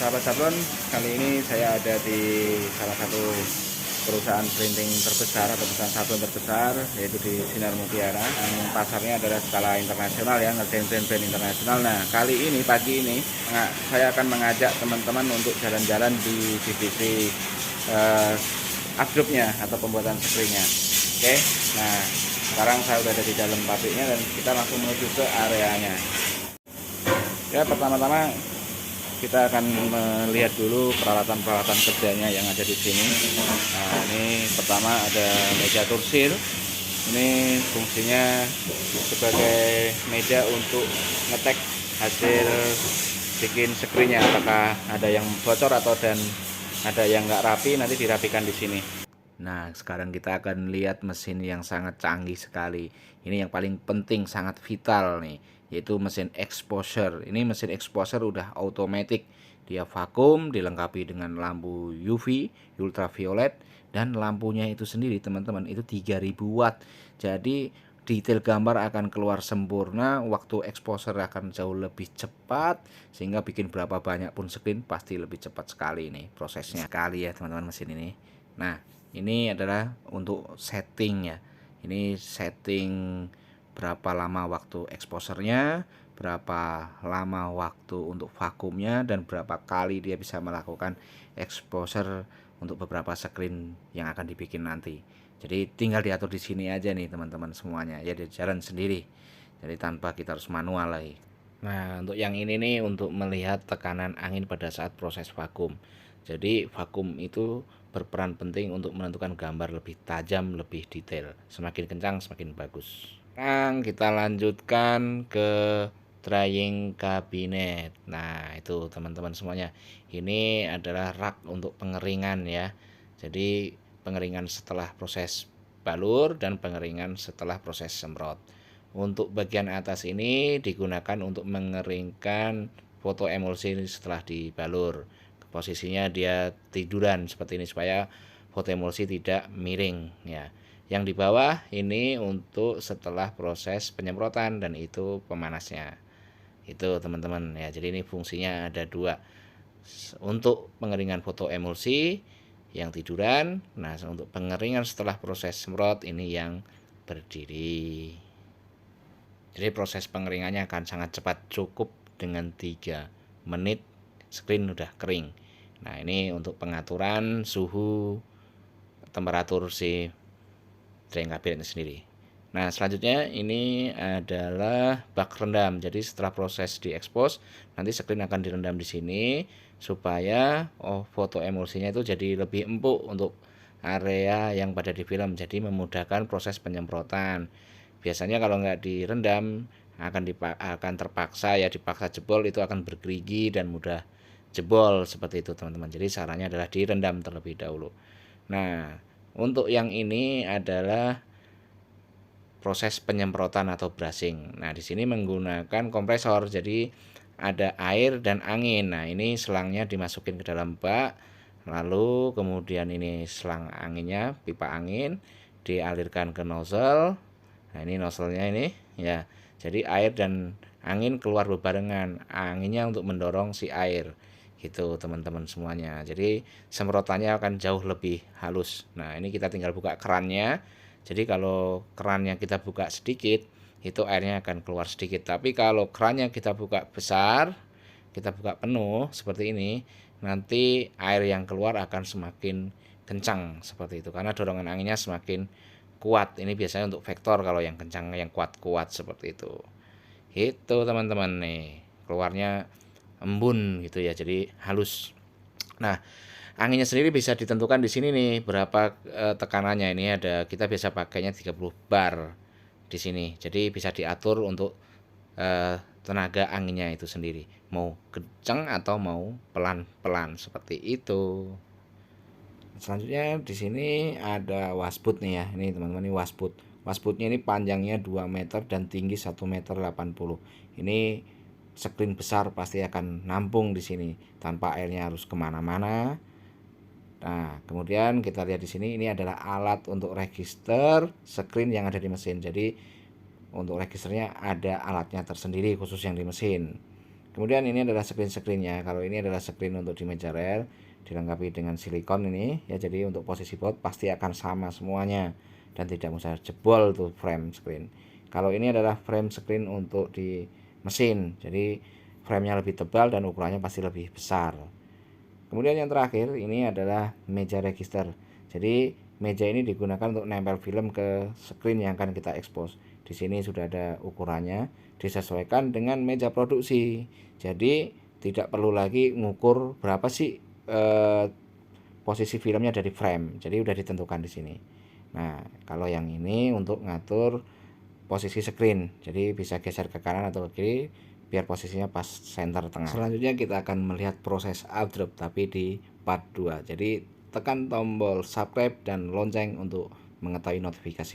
Sahabat sablon, kali ini saya ada di salah satu perusahaan printing terbesar atau perusahaan sablon terbesar, yaitu di Sinar Mutiara, yang pasarnya adalah skala internasional ya, ngerjain brand-brand internasional. Nah, kali ini pagi ini saya akan mengajak teman-teman untuk jalan-jalan di divisi updrop-nya atau pembuatan screen-nya. Oke, nah sekarang saya udah ada di dalam pabriknya dan kita langsung menuju ke areanya. Ya, pertama-tama kita akan melihat dulu peralatan-peralatan kerjanya yang ada di sini. Nah, ini pertama ada meja tursil. Ini fungsinya sebagai meja untuk ngetek hasil bikin screen-nya, apakah ada yang bocor atau dan ada yang nggak rapi, nanti dirapikan di sini. Nah, sekarang kita akan lihat mesin yang sangat canggih sekali. Ini yang paling penting, sangat vital nih, yaitu mesin exposure. Ini mesin exposure udah automatic. Dia vakum, dilengkapi dengan lampu UV, ultraviolet, dan lampunya itu sendiri teman-teman itu 3000 watt. Jadi detail gambar akan keluar sempurna, waktu exposure akan jauh lebih cepat, sehingga bikin berapa banyak pun screen pasti lebih cepat sekali nih prosesnya sekali ya teman-teman mesin ini. Nah, ini adalah untuk setting ya. Ini setting berapa lama waktu exposernya, berapa lama waktu untuk vakumnya, dan berapa kali dia bisa melakukan exposure untuk beberapa screen yang akan dibikin nanti. Jadi tinggal diatur di sini aja nih teman-teman semuanya. Ya, dia jalan sendiri. Jadi tanpa kita harus manual lagi. Nah, untuk yang ini nih untuk melihat tekanan angin pada saat proses vakum. Jadi vakum itu berperan penting untuk menentukan gambar lebih tajam, lebih detail. Semakin kencang, semakin bagus. Sekarang kita lanjutkan ke drying cabinet. Nah, itu teman-teman semuanya. Ini adalah rak untuk pengeringan ya. Jadi pengeringan setelah proses balur dan pengeringan setelah proses semprot. Untuk bagian atas ini digunakan untuk mengeringkan foto emulsi setelah dibalur. Posisinya dia tiduran seperti ini supaya foto emulsi tidak miring ya. Yang di bawah ini untuk setelah proses penyemprotan dan itu pemanasnya. Itu teman-teman ya. Jadi ini fungsinya ada dua. Untuk pengeringan foto emulsi yang tiduran, nah untuk pengeringan setelah proses semprot ini yang berdiri. Jadi proses pengeringannya akan sangat cepat, cukup dengan 3 menit screen udah kering. Nah, ini untuk pengaturan suhu temperatur si drying cabinet sendiri. Nah, selanjutnya ini adalah bak rendam. Jadi setelah proses diekspos, nanti screen akan direndam di sini supaya foto emulsinya itu jadi lebih empuk untuk area yang pada di film. Jadi memudahkan proses penyemprotan. Biasanya kalau nggak direndam akan terpaksa ya, dipaksa jebol, itu akan bergerigi dan mudah jebol seperti itu teman-teman. Jadi caranya adalah direndam terlebih dahulu. Nah, untuk yang ini adalah proses penyemprotan atau brushing. Nah, di sini menggunakan kompresor. Jadi ada air dan angin. Nah, ini selangnya dimasukin ke dalam bak. Lalu kemudian ini selang anginnya, pipa angin dialirkan ke nozzle. Nah, ini nozzle-nya ini ya. Jadi air dan angin keluar berbarengan. Anginnya untuk mendorong si air. Gitu teman-teman semuanya. Jadi semprotannya akan jauh lebih halus. Nah, ini kita tinggal buka kerannya. Jadi kalau kerannya kita buka sedikit, itu airnya akan keluar sedikit. Tapi kalau kerannya kita buka besar, kita buka penuh seperti ini, nanti air yang keluar akan semakin kencang seperti itu. Karena dorongan anginnya semakin kuat. Ini biasanya untuk vektor kalau yang kencang, yang kuat-kuat seperti itu. Itu teman-teman nih, keluarnya embun gitu ya, jadi halus. Nah, anginnya sendiri bisa ditentukan di sini nih berapa tekanannya. Ini ada, kita biasa pakainya 30 bar di sini. Jadi bisa diatur untuk tenaga anginnya itu sendiri. Mau kencang atau mau pelan-pelan seperti itu. Selanjutnya di sini ada wasboot nih ya. Ini teman-teman, ini wasboot. Wasbootnya ini panjangnya 2 meter dan tinggi 1,80 meter. Ini screen besar pasti akan nampung di sini tanpa airnya harus kemana-mana. Nah, kemudian kita lihat di sini, ini adalah alat untuk register screen yang ada di mesin. Jadi untuk registernya ada alatnya tersendiri khusus yang di mesin. Kemudian ini adalah screen-screennya. Kalau ini adalah screen untuk di meja rel, dilengkapi dengan silikon ini ya, jadi untuk posisi baut pasti akan sama semuanya dan tidak usah jebol tuh frame screen. Kalau ini adalah frame screen untuk di mesin, jadi framenya lebih tebal dan ukurannya pasti lebih besar. Kemudian yang terakhir ini adalah meja register. Jadi meja ini digunakan untuk nempel film ke screen yang akan kita expose. Di sini sudah ada ukurannya, disesuaikan dengan meja produksi. Jadi tidak perlu lagi ngukur berapa sih posisi filmnya dari frame. Jadi udah ditentukan di sini. Nah, kalau yang ini untuk ngatur posisi screen. Jadi bisa geser ke kanan atau ke kiri biar posisinya pas center tengah. Selanjutnya kita akan melihat proses outdrop tapi di part 2. Jadi tekan tombol subscribe dan lonceng untuk mengetahui notifikasi.